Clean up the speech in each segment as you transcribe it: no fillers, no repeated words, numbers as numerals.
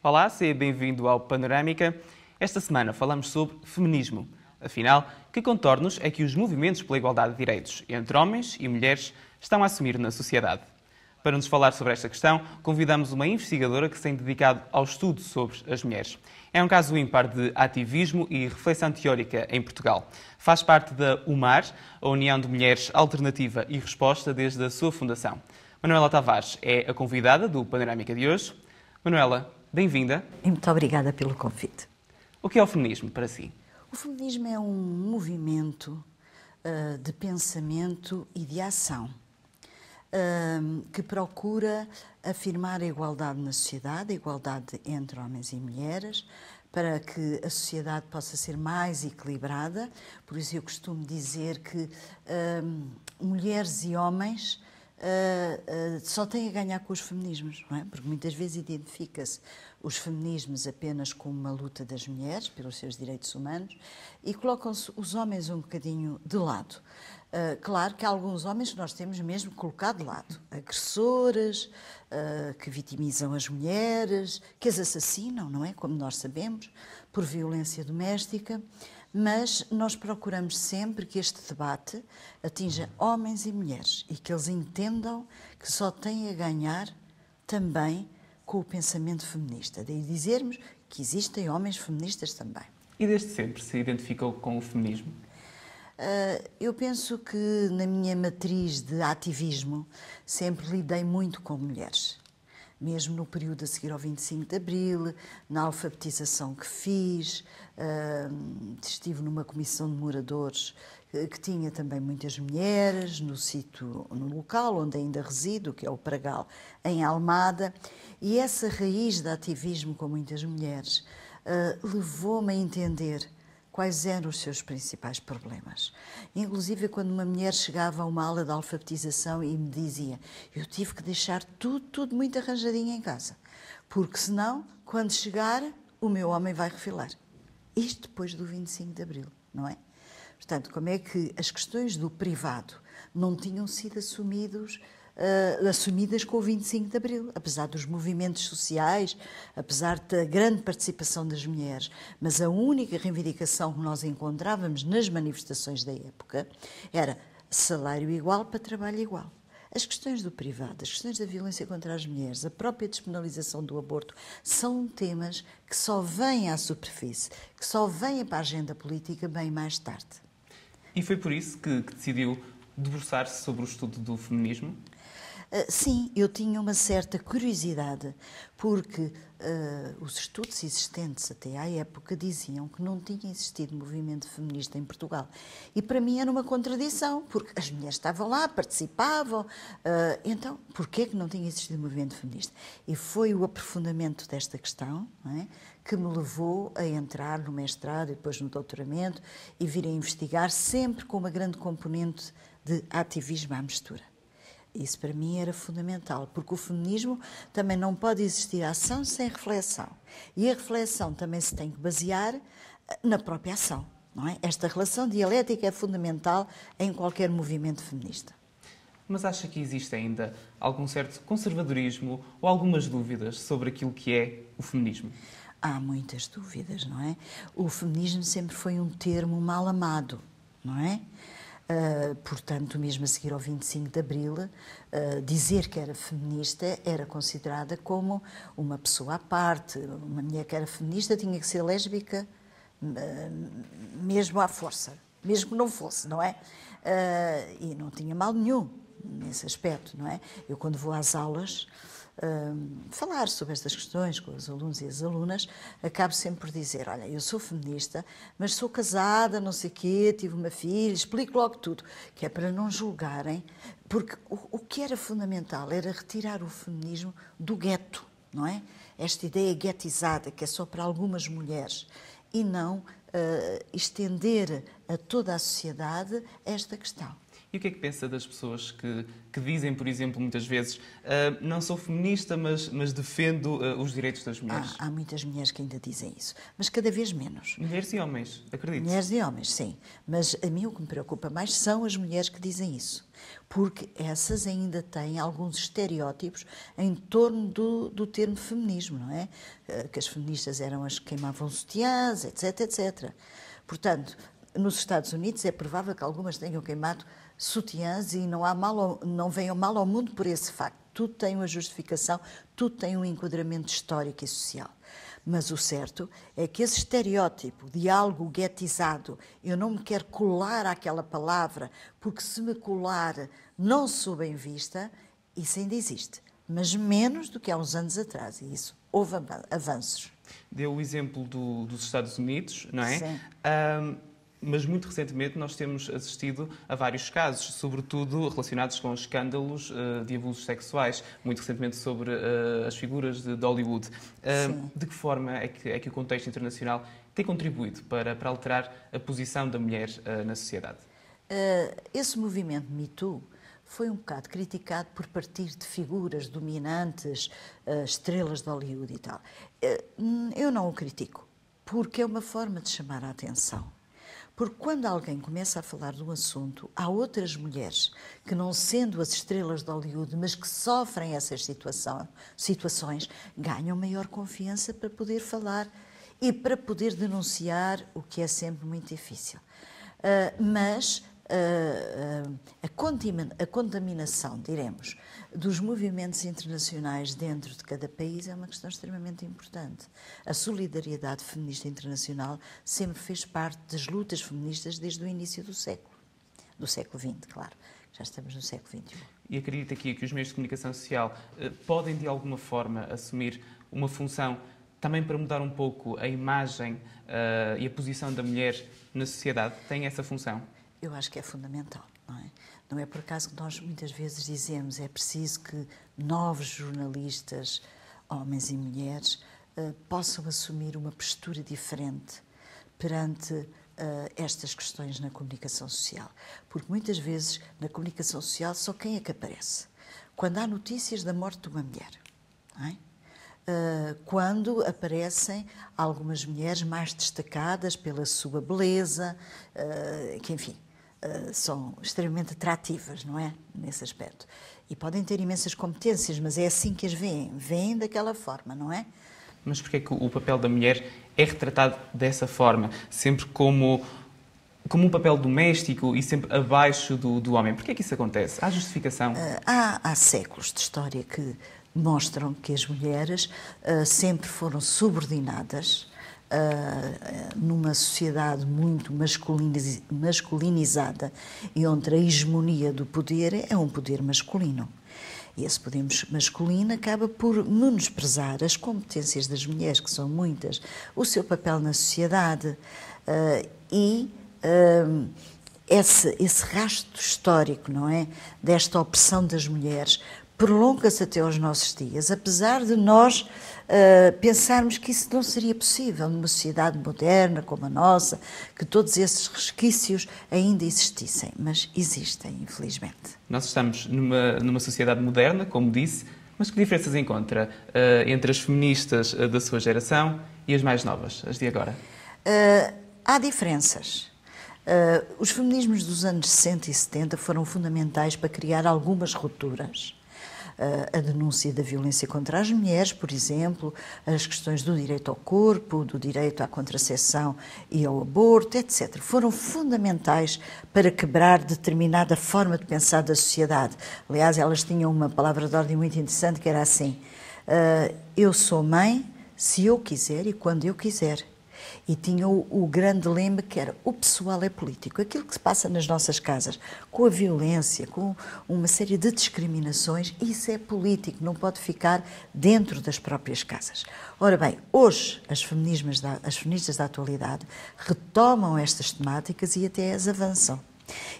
Olá, seja bem-vindo ao Panorâmica. Esta semana falamos sobre feminismo. Afinal, que contornos é que os movimentos pela igualdade de direitos entre homens e mulheres estão a assumir na sociedade? Para nos falar sobre esta questão, convidamos uma investigadora que se tem dedicado ao estudo sobre as mulheres. É um caso ímpar de ativismo e reflexão teórica em Portugal. Faz parte da UMAR, a União de Mulheres Alternativa e Resposta, desde a sua fundação. Manuela Tavares é a convidada do Panorâmica de hoje. Manuela, bem-vinda. E muito obrigada pelo convite. O que é o feminismo para si? O feminismo é um movimento de pensamento e de ação que procura afirmar a igualdade na sociedade, a igualdade entre homens e mulheres, para que a sociedade possa ser mais equilibrada. Por isso eu costumo dizer que mulheres e homens só têm a ganhar com os feminismos, não é? Porque muitas vezes identifica-se os feminismos apenas como uma luta das mulheres pelos seus direitos humanos e colocam-se os homens um bocadinho de lado. Claro que há alguns homens que nós temos mesmo colocado de lado, agressores, que vitimizam as mulheres, que as assassinam, não é? Como nós sabemos, por violência doméstica. Mas nós procuramos sempre que este debate atinja homens e mulheres e que eles entendam que só têm a ganhar também com o pensamento feminista. Daí dizermos que existem homens feministas também. E desde sempre se identificou com o feminismo? Eu penso que na minha matriz de ativismo sempre lidei muito com mulheres. Mesmo no período a seguir ao 25 de Abril, na alfabetização que fiz, estive numa comissão de moradores que tinha também muitas mulheres, no local onde ainda resido, que é o Pragal, em Almada, e essa raiz de ativismo com muitas mulheres levou-me a entender quais eram os seus principais problemas. Inclusive, quando uma mulher chegava a uma aula de alfabetização e me dizia: eu tive que deixar tudo muito arranjadinho em casa, porque senão, quando chegar, o meu homem vai refilar. Isto depois do 25 de Abril, não é? Portanto, como é que as questões do privado não tinham sido assumidas com o 25 de Abril, apesar dos movimentos sociais, apesar da grande participação das mulheres, mas a única reivindicação que nós encontrávamos nas manifestações da época era salário igual para trabalho igual. As questões do privado, as questões da violência contra as mulheres, a própria despenalização do aborto, são temas que só vêm à superfície, que só vêm para a agenda política bem mais tarde. E foi por isso que decidiu debruçar-se sobre o estudo do feminismo? Sim, eu tinha uma certa curiosidade, porque os estudos existentes até à época diziam que não tinha existido movimento feminista em Portugal. E para mim era uma contradição, porque as mulheres estavam lá, participavam, então porquê é que não tinha existido movimento feminista? E foi o aprofundamento desta questão, não é, que me levou a entrar no mestrado e depois no doutoramento e vir a investigar sempre com uma grande componente de ativismo à mistura. Isso para mim era fundamental, porque o feminismo também não pode existir ação sem reflexão. E a reflexão também se tem que basear na própria ação, não é? Esta relação dialética é fundamental em qualquer movimento feminista. Mas acha que existe ainda algum certo conservadorismo ou algumas dúvidas sobre aquilo que é o feminismo? Há muitas dúvidas, não é? O feminismo sempre foi um termo mal amado, não é? Portanto, mesmo a seguir ao 25 de Abril, dizer que era feminista era considerada como uma pessoa à parte. Uma mulher que era feminista tinha que ser lésbica, mesmo à força, mesmo que não fosse, não é? E não tinha mal nenhum nesse aspecto, não é? Eu, quando vou às aulas falar sobre estas questões com os alunos e as alunas, acabo sempre por dizer: olha, eu sou feminista, mas sou casada, não sei o quê, tive uma filha, explico logo tudo, que é para não julgarem, porque o que era fundamental era retirar o feminismo do gueto, não é? Esta ideia guetizada, que é só para algumas mulheres, e não estender a toda a sociedade esta questão. E o que é que pensa das pessoas que dizem, por exemplo, muitas vezes, não sou feminista, mas defendo os direitos das mulheres? Há muitas mulheres que ainda dizem isso, mas cada vez menos. Mulheres e homens, acredito. Mulheres e homens, sim. Mas a mim o que me preocupa mais são as mulheres que dizem isso. Porque essas ainda têm alguns estereótipos em torno do termo feminismo, não é? Que as feministas eram as que queimavam sutiãs, etc, etc. Portanto, nos Estados Unidos é provável que algumas tenham queimado sutiãs e não venham mal ao mundo por esse facto. Tudo tem uma justificação, tudo tem um enquadramento histórico e social. Mas o certo é que esse estereótipo de algo guetizado, eu não me quero colar àquela palavra, porque se me colar não sou bem vista, isso ainda existe. Mas menos do que há uns anos atrás, e isso houve avanços. Deu o exemplo dos Estados Unidos, não é? Sim. Mas muito recentemente nós temos assistido a vários casos, sobretudo relacionados com escândalos de abusos sexuais, muito recentemente sobre as figuras de Hollywood. De que forma é que o contexto internacional tem contribuído para alterar a posição da mulher na sociedade? Esse movimento Me Too foi um bocado criticado por partir de figuras dominantes, estrelas de Hollywood e tal. Eu não o critico, porque é uma forma de chamar a atenção. Porque quando alguém começa a falar de um assunto, há outras mulheres que, não sendo as estrelas de Hollywood, mas que sofrem essas situações, ganham maior confiança para poder falar e para poder denunciar, o que é sempre muito difícil. Mas a contaminação, diremos, dos movimentos internacionais dentro de cada país é uma questão extremamente importante. A solidariedade feminista internacional sempre fez parte das lutas feministas desde o início do século XX, claro. Já estamos no século XXI. E acredito aqui que os meios de comunicação social podem, de alguma forma, assumir uma função também para mudar um pouco a imagem e a posição da mulher na sociedade? Tem essa função? Eu acho que é fundamental, não é? Não é por acaso que nós muitas vezes dizemos é preciso que novos jornalistas, homens e mulheres, possam assumir uma postura diferente perante estas questões na comunicação social. Porque muitas vezes na comunicação social só quem é que aparece? Quando há notícias da morte de uma mulher, não é? Quando aparecem algumas mulheres mais destacadas pela sua beleza, que enfim, são extremamente atrativas, não é? Nesse aspecto. E podem ter imensas competências, mas é assim que as veem daquela forma, não é? Mas porquê é que o papel da mulher é retratado dessa forma, sempre como um papel doméstico e sempre abaixo do homem? Porquê é que isso acontece? Há justificação? Há séculos de história que mostram que as mulheres sempre foram subordinadas numa sociedade muito masculinizada e onde a hegemonia do poder é um poder masculino. E esse poder masculino acaba por menosprezar as competências das mulheres, que são muitas, o seu papel na sociedade esse rastro histórico, não é, desta opressão das mulheres prolonga-se até aos nossos dias, apesar de nós pensarmos que isso não seria possível numa sociedade moderna como a nossa, que todos esses resquícios ainda existissem, mas existem, infelizmente. Nós estamos numa sociedade moderna, como disse, mas que diferenças encontra entre as feministas da sua geração e as mais novas, as de agora? Há diferenças. Os feminismos dos anos 60 e 70 foram fundamentais para criar algumas rupturas. A denúncia da violência contra as mulheres, por exemplo, as questões do direito ao corpo, do direito à contracepção e ao aborto, etc. Foram fundamentais para quebrar determinada forma de pensar da sociedade. Aliás, elas tinham uma palavra de ordem muito interessante que era assim: eu sou mãe se eu quiser e quando eu quiser. E tinha o grande lema que era: o pessoal é político. Aquilo que se passa nas nossas casas, com a violência, com uma série de discriminações, isso é político, não pode ficar dentro das próprias casas. Ora bem, hoje as feministas da atualidade retomam estas temáticas e até as avançam.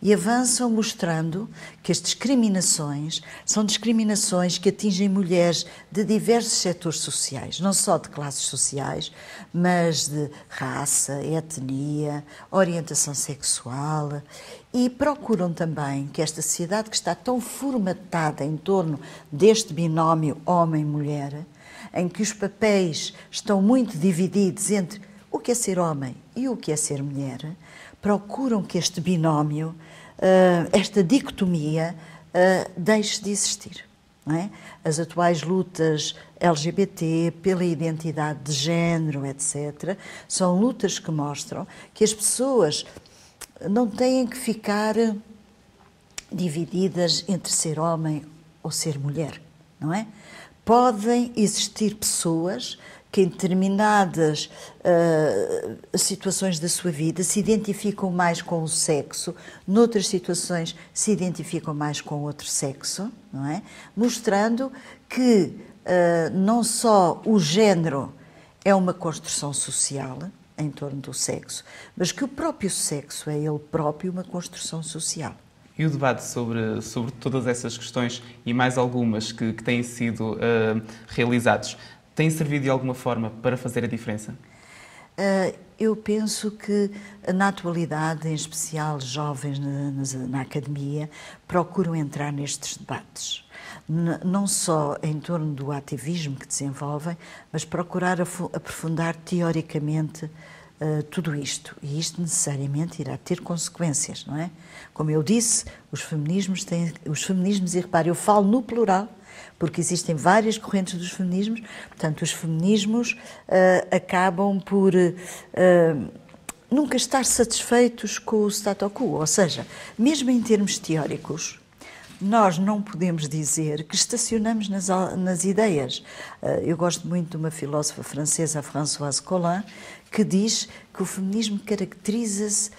E avançam mostrando que as discriminações são discriminações que atingem mulheres de diversos setores sociais, não só de classes sociais, mas de raça, etnia, orientação sexual, e procuram também que esta sociedade que está tão formatada em torno deste binómio homem-mulher, em que os papéis estão muito divididos entre o que é ser homem e o que é ser mulher, procuram que este binómio, esta dicotomia, deixe de existir. Não é? As atuais lutas LGBT pela identidade de género, etc., são lutas que mostram que as pessoas não têm que ficar divididas entre ser homem ou ser mulher, não é? Podem existir pessoas que em determinadas situações da sua vida se identificam mais com o sexo, noutras situações se identificam mais com outro sexo, não é? Mostrando que não só o género é uma construção social em torno do sexo, mas que o próprio sexo é ele próprio uma construção social. E o debate sobre todas essas questões e mais algumas que têm sido realizados, tem servido de alguma forma para fazer a diferença? Eu penso que, na atualidade, em especial jovens na academia, procuram entrar nestes debates. Não só em torno do ativismo que desenvolvem, mas procurar aprofundar teoricamente tudo isto. E isto necessariamente irá ter consequências, não é? Como eu disse, os feminismos, e repare, eu falo no plural, porque existem várias correntes dos feminismos, portanto, os feminismos acabam por nunca estar satisfeitos com o status quo, ou seja, mesmo em termos teóricos, nós não podemos dizer que estacionamos nas ideias. Eu gosto muito de uma filósofa francesa, a Françoise Collin, que diz que o feminismo caracteriza-se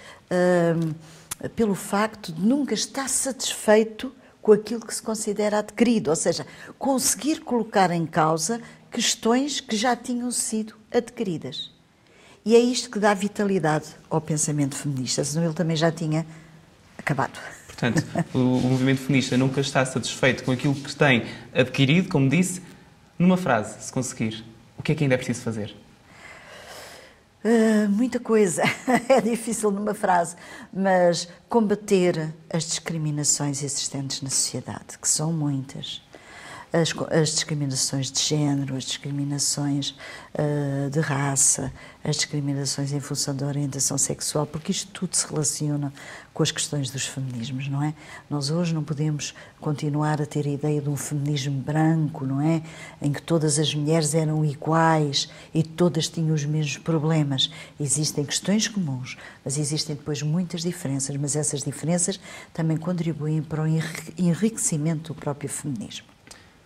pelo facto de nunca estar satisfeito com aquilo que se considera adquirido, ou seja, conseguir colocar em causa questões que já tinham sido adquiridas. E é isto que dá vitalidade ao pensamento feminista, senão ele também já tinha acabado. Portanto, o movimento feminista nunca está satisfeito com aquilo que tem adquirido, como disse. Numa frase, se conseguir, o que é que ainda é preciso fazer? Muita coisa, é difícil numa frase, mas combater as discriminações existentes na sociedade, que são muitas. As discriminações de género, as discriminações de raça, as discriminações em função da orientação sexual, porque isto tudo se relaciona com as questões dos feminismos, não é? Nós hoje não podemos continuar a ter a ideia de um feminismo branco, não é? Em que todas as mulheres eram iguais e todas tinham os mesmos problemas. Existem questões comuns, mas existem depois muitas diferenças, mas essas diferenças também contribuem para o enriquecimento do próprio feminismo.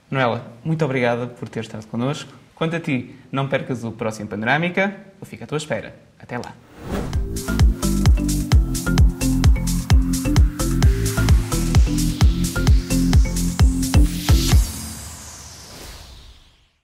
Noela, muito obrigada por ter estado connosco. Quanto a ti, não percas o próximo Panorâmica. Eu fico à tua espera. Até lá.